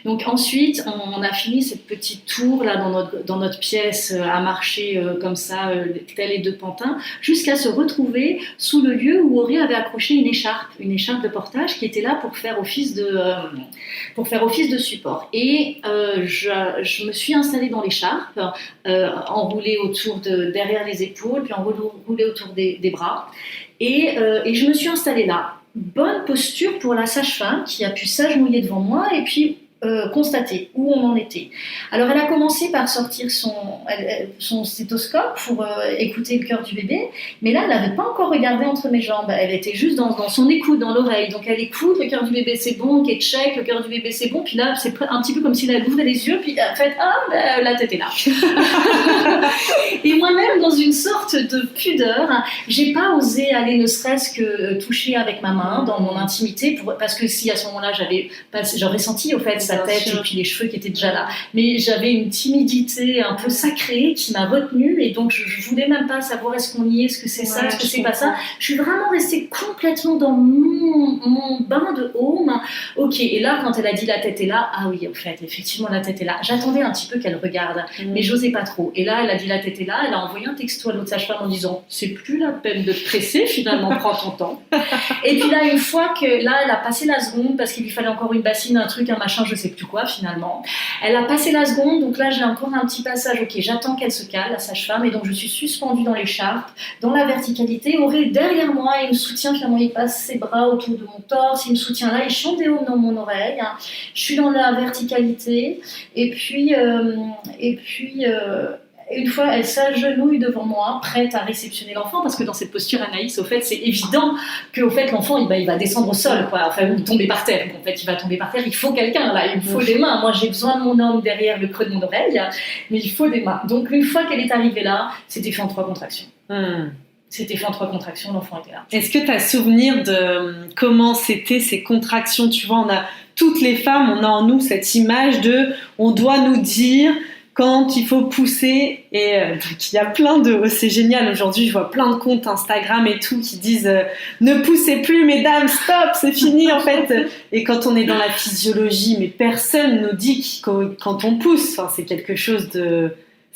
Donc ensuite, on a fini cette petite tour là dans notre pièce à marcher comme ça, tel les deux pantins, jusqu'à se retrouver sous le lieu où Auré avait accroché une écharpe de portage qui était là pour faire office de support. Et je me suis installée dans l'écharpe, enroulée derrière les épaules, puis enroulée autour des bras, et je me suis installée là. Bonne posture pour la sage-femme qui a pu s'agenouiller devant moi, et puis constater où on en était. Alors elle a commencé par sortir son stéthoscope pour écouter le cœur du bébé, mais là elle n'avait pas encore regardé entre mes jambes, elle était juste dans son écoute, dans l'oreille, donc elle écoute, le cœur du bébé c'est bon, ok check, le cœur du bébé c'est bon, puis là c'est un petit peu comme si elle ouvrait les yeux, puis en fait la tête est là. Et moi-même dans une sorte de pudeur, j'ai pas osé aller ne serait-ce que toucher avec ma main dans mon intimité, parce que si à ce moment-là j'aurais senti au fait sa tête et puis les cheveux qui étaient déjà là, mais j'avais une timidité un peu sacrée qui m'a retenue, et donc je voulais même pas savoir est-ce qu'on y est, est-ce que c'est ça, est-ce que c'est pas ça. Je suis vraiment restée complètement dans mon bain de home. Ok, et là quand elle a dit la tête est là, ah oui en fait effectivement la tête est là, j'attendais un petit peu qu'elle regarde, mais j'osais pas trop, et là elle a dit la tête est là, elle a envoyé un texto à l'autre sage-femme en disant c'est plus la peine de te presser, finalement prends ton temps. Et puis là une fois que là elle a passé la seconde, parce qu'il lui fallait encore une bassine, un truc, un machin, je sais plus quoi finalement. Elle a passé la seconde, donc là j'ai encore un petit passage, ok, j'attends qu'elle se cale, la sage-femme, et donc je suis suspendue dans l'écharpe, dans la verticalité, Auré derrière moi, il me soutient, finalement il passe ses bras autour de mon torse, il me soutient là, il chante des hauts dans mon oreille, je suis dans la verticalité, et puis une fois, elle s'agenouille devant moi, prête à réceptionner l'enfant, parce que dans cette posture, Anaïs, au fait, c'est évident que au fait, l'enfant, il va descendre au sol, quoi. Enfin, ou tomber par terre. En fait, il va tomber par terre. Il faut quelqu'un, là. Il me faut des mains. Moi, j'ai besoin de mon homme derrière le creux de mon oreille, mais il faut des mains. Donc, une fois qu'elle est arrivée là, c'était fait en 3 contractions. C'était fait en 3 contractions, l'enfant était là. Est-ce que tu as souvenir de comment c'était ces contractions? Tu vois, toutes les femmes, on a en nous cette image de on doit nous dire quand il faut pousser, et il y a c'est génial, aujourd'hui je vois plein de comptes Instagram et tout qui disent ne poussez plus mesdames, stop, c'est fini en fait. Et quand on est dans la physiologie, mais personne nous dit quand on pousse, enfin, c'est quelque chose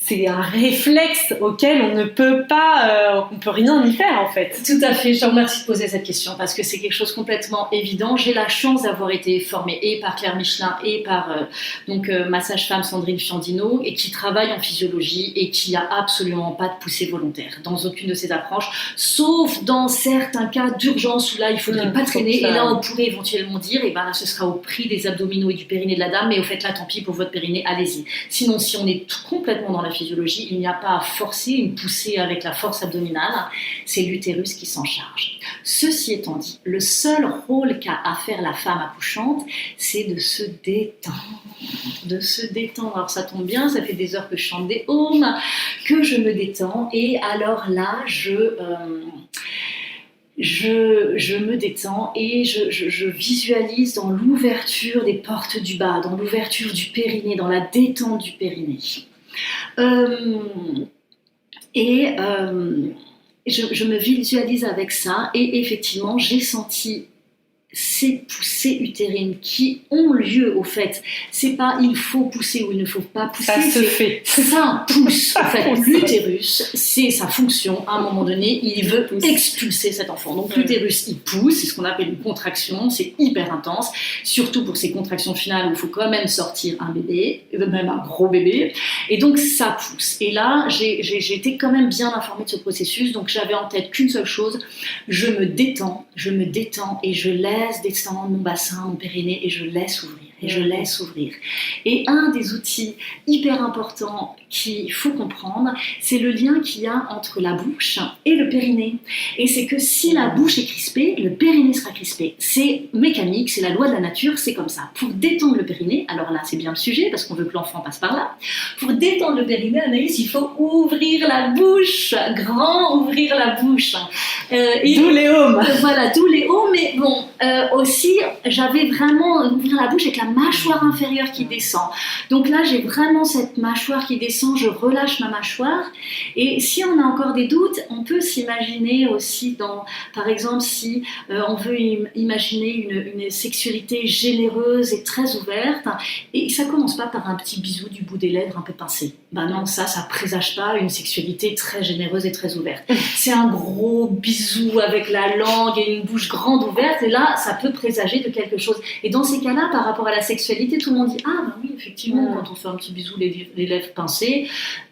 c'est un réflexe auquel on ne peut pas, on peut rien y faire en fait. Tout à fait, je te remercie de poser cette question parce que c'est quelque chose complètement évident. J'ai la chance d'avoir été formée et par Claire Michelin et par ma sage-femme Sandrine Fiandino, et qui travaille en physiologie et qui a absolument pas de poussée volontaire dans aucune de ses approches, sauf dans certains cas d'urgence où là il faudrait pas traîner, et là on pourrait éventuellement dire et ben là ce sera au prix des abdominaux et du périnée de la dame, mais au fait là tant pis pour votre périnée, allez-y. Sinon si on est complètement dans la physiologie, il n'y a pas à forcer une poussée avec la force abdominale, c'est l'utérus qui s'en charge. Ceci étant dit, le seul rôle qu'a à faire la femme accouchante, c'est de se détendre. De se détendre. Alors ça tombe bien, ça fait des heures que je chante des haumes, que je me détends, et alors là, je me détends et je visualise dans l'ouverture des portes du bas, dans l'ouverture du périnée, dans la détente du périnée. Je me visualise avec ça, et effectivement j'ai senti ces poussées utérines qui ont lieu au fait. C'est pas il faut pousser ou il ne faut pas pousser, ça se fait. Ça pousse en fait. L'utérus, c'est sa fonction. À un moment donné, il veut expulser cet enfant. Donc l'utérus, il pousse, c'est ce qu'on appelle une contraction, c'est hyper intense, surtout pour ces contractions finales où il faut quand même sortir un bébé, même un gros bébé, et donc ça pousse. Et là, j'ai été quand même bien informée de ce processus, donc j'avais en tête qu'une seule chose, je me détends et je laisse descendre mon bassin, mon périnée, et je laisse ouvrir. Et un des outils hyper importants qu'il faut comprendre, c'est le lien qu'il y a entre la bouche et le périnée. Et c'est que si la bouche est crispée, le périnée sera crispé. C'est mécanique, c'est la loi de la nature, c'est comme ça. Pour détendre le périnée, alors là c'est bien le sujet parce qu'on veut que l'enfant passe par là. Pour détendre le périnée, Anaïs, il faut ouvrir la bouche, grand ouvrir la bouche. D'où les haumes. Voilà, d'où les haumes, mais bon, aussi j'avais vraiment ouvrir la bouche avec la mâchoire inférieure qui descend. Donc là j'ai vraiment cette mâchoire qui descend, je relâche ma mâchoire, et si on a encore des doutes, on peut s'imaginer aussi par exemple si on veut imaginer une sexualité généreuse et très ouverte, et ça commence pas par un petit bisou du bout des lèvres un peu pincé. Ben non, ça présage pas une sexualité très généreuse et très ouverte. C'est un gros bisou avec la langue et une bouche grande ouverte, et là ça peut présager de quelque chose. Et dans ces cas-là, par rapport à la sexualité, tout le monde dit ah ben oui, effectivement, quand on fait un petit bisou les lèvres pincées,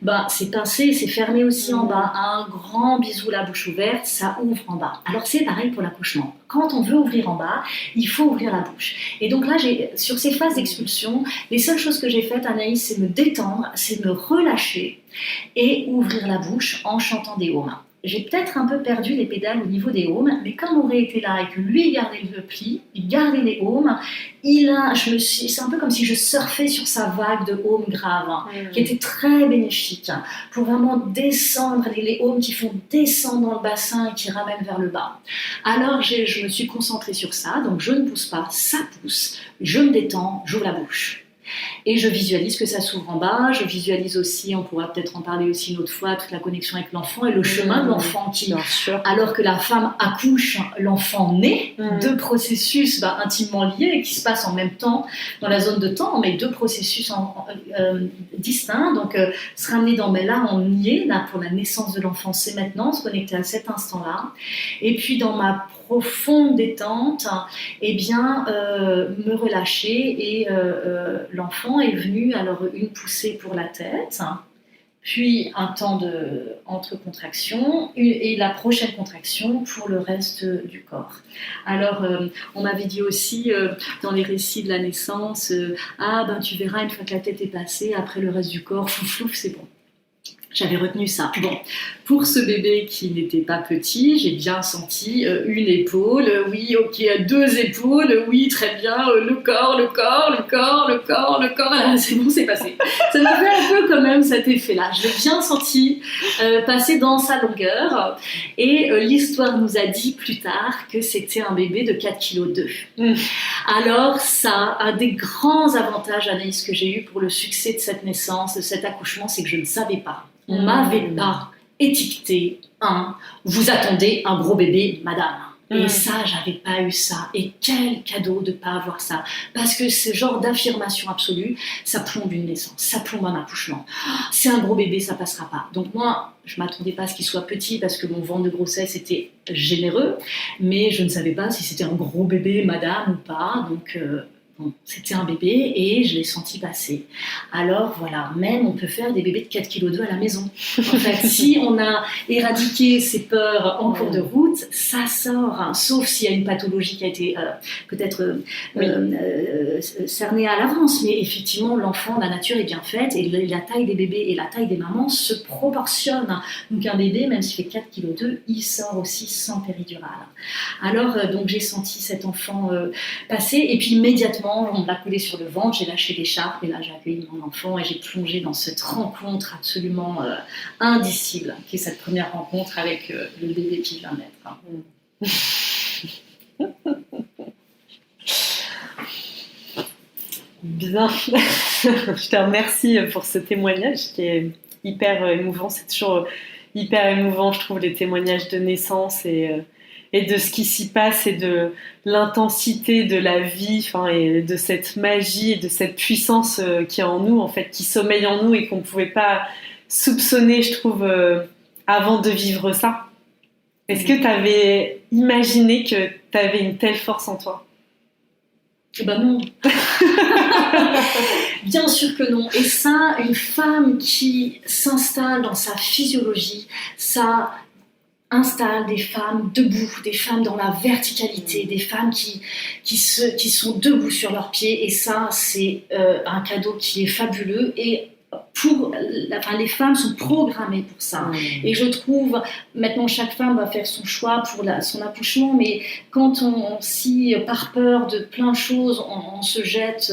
pincé, c'est pincé, c'est fermé aussi en bas. Un grand bisou, la bouche ouverte, ça ouvre en bas. Alors c'est pareil pour l'accouchement. Quand on veut ouvrir en bas, il faut ouvrir la bouche. Et donc là, sur ces phases d'expulsion, les seules choses que j'ai faites, Anaïs, c'est me détendre, c'est me relâcher et ouvrir la bouche en chantant des haumes. J'ai peut-être un peu perdu les pédales au niveau des haumes, mais comme on aurait été là et que lui gardait le pli, il gardait les haumes, c'est un peu comme si je surfais sur sa vague de haumes graves, qui était très bénéfique, pour vraiment descendre, les haumes qui font descendre dans le bassin et qui ramènent vers le bas. Alors je me suis concentrée sur ça, donc je ne pousse pas, ça pousse, je me détends, j'ouvre la bouche. Et je visualise que ça s'ouvre en bas, je visualise aussi, on pourra peut-être en parler aussi une autre fois, toute la connexion avec l'enfant et le chemin de l'enfant qui, alors que la femme accouche, l'enfant naît, deux processus intimement liés qui se passent en même temps dans la zone de temps, mais deux processus distincts, donc se ramener dans, là on y est, là pour la naissance de l'enfant, c'est maintenant, se connecter à cet instant-là, et puis dans ma profonde détente, me relâcher et l'enfant est venu, alors une poussée pour la tête, puis un temps entre contractions et la prochaine contraction pour le reste du corps. Alors on m'avait dit aussi dans les récits de la naissance, tu verras une fois que la tête est passée, après le reste du corps, flouf, c'est bon. J'avais retenu ça. Bon, pour ce bébé qui n'était pas petit, j'ai bien senti une épaule, oui, ok, deux épaules, oui, très bien, le corps, là, c'est bon, c'est passé. Ça m'a fait un peu quand même cet effet-là. Je l'ai bien senti passer dans sa longueur et l'histoire nous a dit plus tard que c'était un bébé de 4,2 kg. Alors, ça, un des grands avantages, Anaïs, que j'ai eu pour le succès de cette naissance, de cet accouchement, c'est que je ne savais pas. On m'avait pas étiqueté vous attendez un gros bébé, madame. Et ça, j'avais pas eu ça. Et quel cadeau de pas avoir ça. Parce que ce genre d'affirmation absolue, ça plombe une naissance, ça plombe un accouchement. C'est un gros bébé, ça passera pas. Donc moi, je m'attendais pas à ce qu'il soit petit parce que mon ventre de grossesse était généreux, mais je ne savais pas si c'était un gros bébé, madame, ou pas. Donc c'était un bébé et je l'ai senti passer. Alors voilà, même on peut faire des bébés de 4,2 kg à la maison. En fait, si on a éradiqué ces peurs en cours de route, ça sort, sauf s'il y a une pathologie qui a été peut-être cernée à l'avance. Mais effectivement, l'enfant, la nature est bien faite et la taille des bébés et la taille des mamans se proportionnent. Donc un bébé, même s'il fait 4,2 kg, il sort aussi sans péridurale. Alors donc j'ai senti cet enfant passer et puis immédiatement, on l'a collé sur le ventre, j'ai lâché l'écharpe et là j'ai accueilli mon enfant et j'ai plongé dans cette rencontre absolument indicible qui est cette première rencontre avec le bébé qui vient naître. Bien, je te remercie pour ce témoignage qui est hyper émouvant. C'est toujours hyper émouvant, je trouve, les témoignages de naissance et de ce qui s'y passe et de l'intensité de la vie, et de cette magie et de cette puissance qui est en nous, en fait, qui sommeille en nous et qu'on ne pouvait pas soupçonner, je trouve, avant de vivre ça. Est-ce que tu avais imaginé que tu avais une telle force en toi ? Non. Bien sûr que non. Et ça, une femme qui s'installe dans sa physiologie, ça installe des femmes debout, des femmes dans la verticalité, des femmes qui sont debout sur leurs pieds. Et ça, c'est un cadeau qui est fabuleux. Et les femmes sont programmées pour ça. Et je trouve, maintenant chaque femme va faire son choix pour son accouchement, mais quand si par peur de plein de choses, on se jette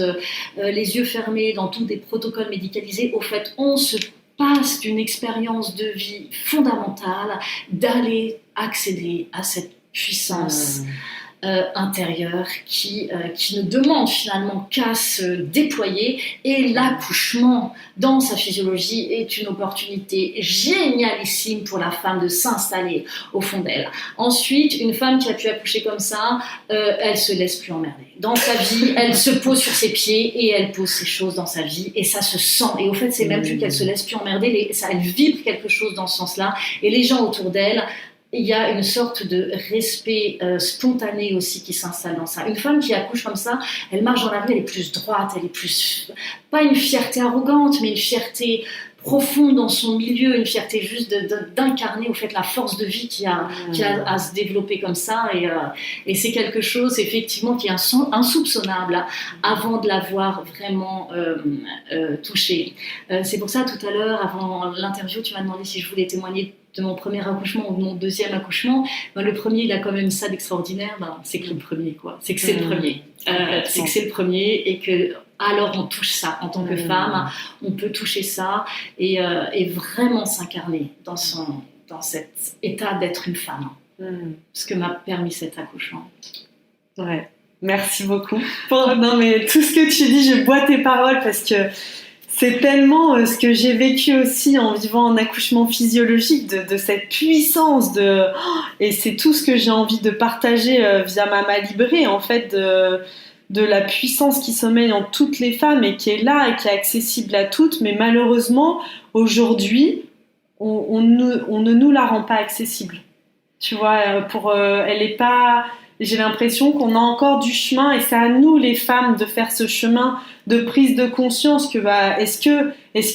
les yeux fermés dans tous des protocoles médicalisés, au fait, on se passe d'une expérience de vie fondamentale d'aller accéder à cette puissance intérieure qui ne demande finalement qu'à se déployer, et l'accouchement dans sa physiologie est une opportunité génialissime pour la femme de s'installer au fond d'elle. Ensuite, une femme qui a pu accoucher comme ça, elle se laisse plus emmerder. Dans sa vie, elle se pose sur ses pieds et elle pose ses choses dans sa vie et ça se sent. Et au fait, c'est même plus qu'elle se laisse plus emmerder, elle vibre quelque chose dans ce sens-là et les gens autour d'elle, il y a une sorte de respect spontané aussi qui s'installe dans ça. Une femme qui accouche comme ça, elle marche dans la rue, elle est plus droite, elle est plus... Pas une fierté arrogante, mais une fierté profonde dans son milieu, une fierté juste d'incarner au fait la force de vie qui a à se développer comme ça, et c'est quelque chose effectivement qui est insoupçonnable avant de l'avoir vraiment touché. C'est pour ça tout à l'heure, avant l'interview, tu m'as demandé si je voulais témoigner de mon premier accouchement ou de mon deuxième accouchement. Le premier, il a quand même ça d'extraordinaire, c'est que le premier, quoi. C'est que c'est le premier. C'est que c'est le premier, et que alors on touche ça en tant que femme, on peut toucher ça et vraiment s'incarner dans cet état d'être une femme. Ce que m'a permis cet accouchement. Ouais, merci beaucoup. Non mais tout ce que tu dis, je bois tes paroles parce que c'est tellement ce que j'ai vécu aussi en vivant un accouchement physiologique, de cette puissance et c'est tout ce que j'ai envie de partager via Mama Libré, en fait, de la puissance qui sommeille en toutes les femmes et qui est là et qui est accessible à toutes, mais malheureusement aujourd'hui on ne nous la rend pas accessible, tu vois. Elle est pas, j'ai l'impression qu'on a encore du chemin, et c'est à nous les femmes de faire ce chemin de prise de conscience que est-ce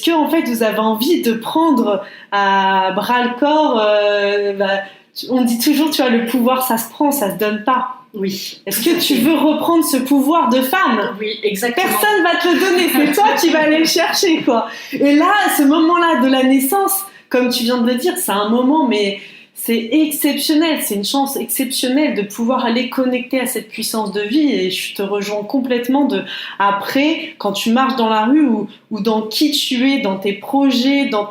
que en fait vous avez envie de prendre à bras le corps on dit toujours, tu vois, le pouvoir ça se prend, ça se donne pas. Oui. Est-ce que tu veux reprendre ce pouvoir de femme ? Oui, exactement. Personne va te le donner, c'est toi qui vas aller le chercher, quoi. Et là, ce moment-là de la naissance, comme tu viens de le dire, c'est un moment, mais c'est exceptionnel, c'est une chance exceptionnelle de pouvoir aller connecter à cette puissance de vie, et je te rejoins complètement après, quand tu marches dans la rue ou dans qui tu es, dans tes projets, dans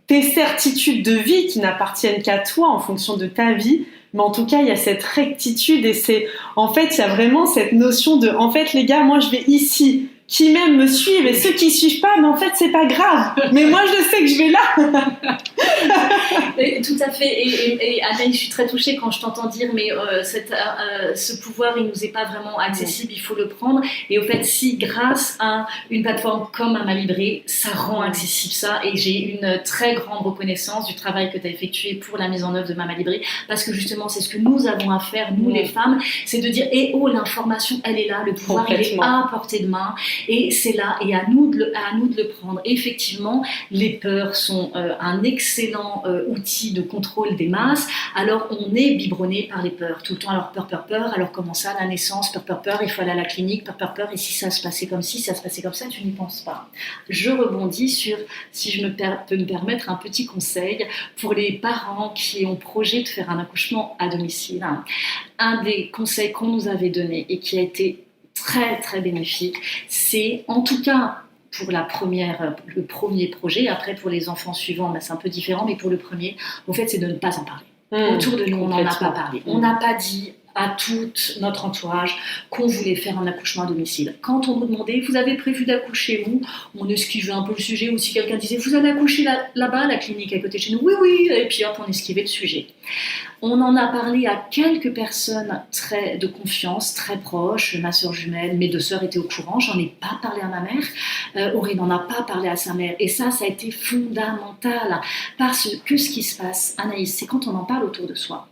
tes certitudes de vie qui n'appartiennent qu'à toi en fonction de ta vie, mais en tout cas il y a cette rectitude, et en fait il y a vraiment cette notion de, en fait les gars, moi je vais ici, qui même me suivent, et ceux qui suivent pas, mais en fait c'est pas grave, mais moi je sais que je vais là. Tout à fait, et Anaïs, je suis très touchée quand je t'entends dire, mais ce pouvoir, il nous est pas vraiment accessible, il faut le prendre. Et au fait, si grâce à une plateforme comme Mama Libré, ça rend accessible ça, et j'ai une très grande reconnaissance du travail que tu as effectué pour la mise en œuvre de Mama Libré, parce que justement c'est ce que nous avons à faire, nous les femmes, c'est de dire, l'information elle est là, le pouvoir il est à portée de main, et c'est là, et à nous de le prendre. Et effectivement, les peurs sont un excellent outil de contrôle des masses. Alors on est biberonné par les peurs tout le temps. Alors peur, alors comment ça, la naissance, peur, il faut aller à la clinique, peur, et si ça se passait comme ci, ça se passait comme ça, tu n'y penses pas. Je rebondis sur, si je peux me permettre, un petit conseil pour les parents qui ont projet de faire un accouchement à domicile. Un des conseils qu'on nous avait donné et qui a été très très bénéfique, c'est, en tout cas pour le premier projet, après pour les enfants suivants c'est un peu différent, mais pour le premier, au fait, c'est de ne pas en parler. Autour de nous, on n'en a pas parlé. On n'a pas dit à tout notre entourage qu'on voulait faire un accouchement à domicile. Quand on nous demandait, vous avez prévu d'accoucher où ? On esquivait un peu le sujet, ou si quelqu'un disait, vous allez accoucher là-bas, à la clinique à côté de chez nous, oui, et puis hop, on esquivait le sujet. On en a parlé à quelques personnes très de confiance, très proches, ma sœur jumelle, mes deux sœurs étaient au courant, j'en ai pas parlé à ma mère, Auré n'en a pas parlé à sa mère, et ça a été fondamental, parce que ce qui se passe, Anaïs, c'est quand on en parle autour de soi.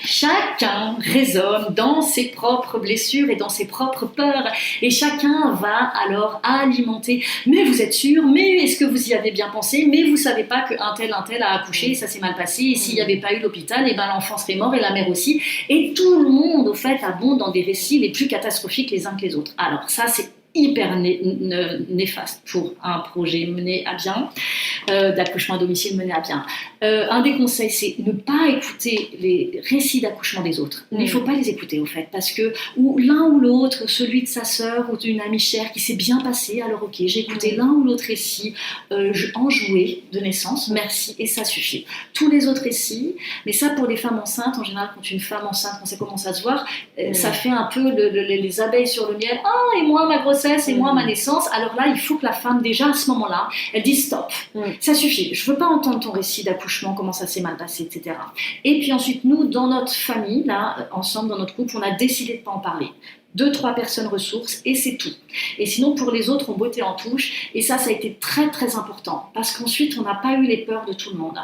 Chacun résonne dans ses propres blessures et dans ses propres peurs, et chacun va alors alimenter. Mais vous êtes sûr ? Mais est-ce que vous y avez bien pensé ? Mais vous savez pas qu'un tel a accouché, ça s'est mal passé, et s'il n'y avait pas eu l'hôpital, et l'enfant serait mort et la mère aussi. Et tout le monde, au fait, abonde dans des récits les plus catastrophiques les uns que les autres. Alors ça, c'est hyper néfaste pour un projet mené à bien, d'accouchement à domicile mené à bien. Un des conseils, c'est ne pas écouter les récits d'accouchement des autres. Il ne faut pas les écouter, au fait, parce que l'un ou l'autre, celui de sa sœur ou d'une amie chère qui s'est bien passé, alors ok, j'ai écouté l'un ou l'autre récit enjoué de naissance, merci, et ça suffit. Tous les autres récits, mais ça pour les femmes enceintes, en général, quand une femme enceinte, quand ça commence à se voir, ça fait un peu les abeilles sur le miel. Ah, et moi, ma grossesse, et moi, ma naissance. Alors là, il faut que la femme, déjà à ce moment-là, elle dise stop, ça suffit, je veux pas entendre ton récit d'accouchement, comment ça s'est mal passé, etc. Et puis ensuite, nous, dans notre famille, là, ensemble, dans notre couple, on a décidé de pas en parler. 2-3 personnes ressources, et c'est tout. Et sinon, pour les autres, on bottait en touche, et ça a été très très important, parce qu'ensuite, on n'a pas eu les peurs de tout le monde.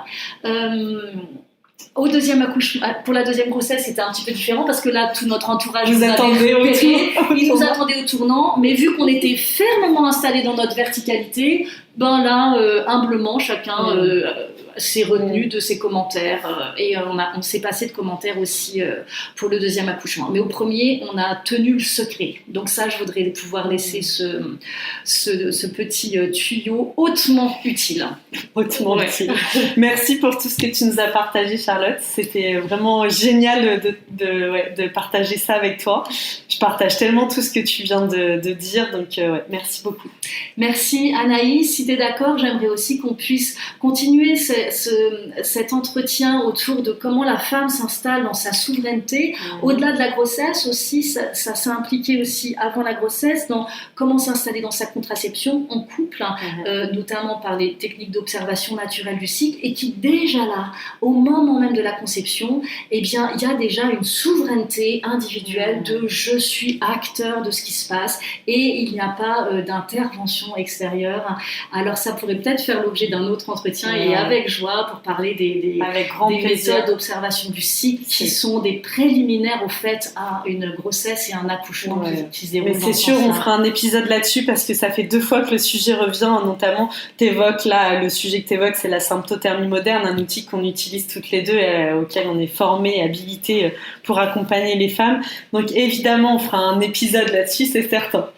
Au deuxième accouchement, pour la deuxième grossesse, c'était un petit peu différent parce que là, tout notre entourage nous attendait au tournant. Il nous attendait au tournant, mais vu qu'on était fermement installés dans notre verticalité, ben là, humblement, chacun s'est retenu de ses commentaires et on s'est passé de commentaires aussi pour le deuxième accouchement. Mais au premier, on a tenu le secret. Donc ça, je voudrais pouvoir laisser ce petit tuyau hautement utile. Hautement utile. Merci pour tout ce que tu nous as partagé, Charlotte. C'était vraiment génial de partager ça avec toi. Je partage tellement tout ce que tu viens de dire, donc merci beaucoup. Merci Anaïs. Si tu es d'accord, j'aimerais aussi qu'on puisse continuer cet entretien autour de comment la femme s'installe dans sa souveraineté. Au-delà de la grossesse aussi, ça s'est impliqué aussi avant la grossesse dans comment s'installer dans sa contraception en couple, notamment par les techniques d'observation naturelle du cycle, et qui déjà là, au moment même de la conception, eh bien, il y a déjà une souveraineté individuelle de je suis acteur de ce qui se passe et il n'y a pas d'intervention extérieure. Alors ça pourrait peut-être faire l'objet d'un autre entretien et avec joie pour parler des méthodes d'observation du cycle qui sont des préliminaires au fait à une grossesse et un accouchement qui se déroulent. Mais c'est sûr, on fera un épisode là-dessus parce que ça fait 2 fois que le sujet revient, notamment le sujet que tu évoques, c'est la symptothermie moderne, un outil qu'on utilise toutes les deux et auquel on est formé et habilité pour accompagner les femmes. Donc évidemment, on fera un épisode là-dessus, c'est certain.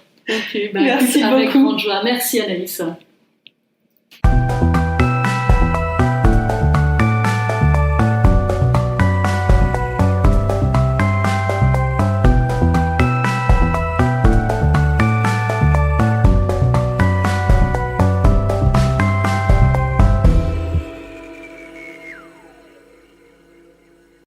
Merci beaucoup. Avec grande joie. Merci Anaïs.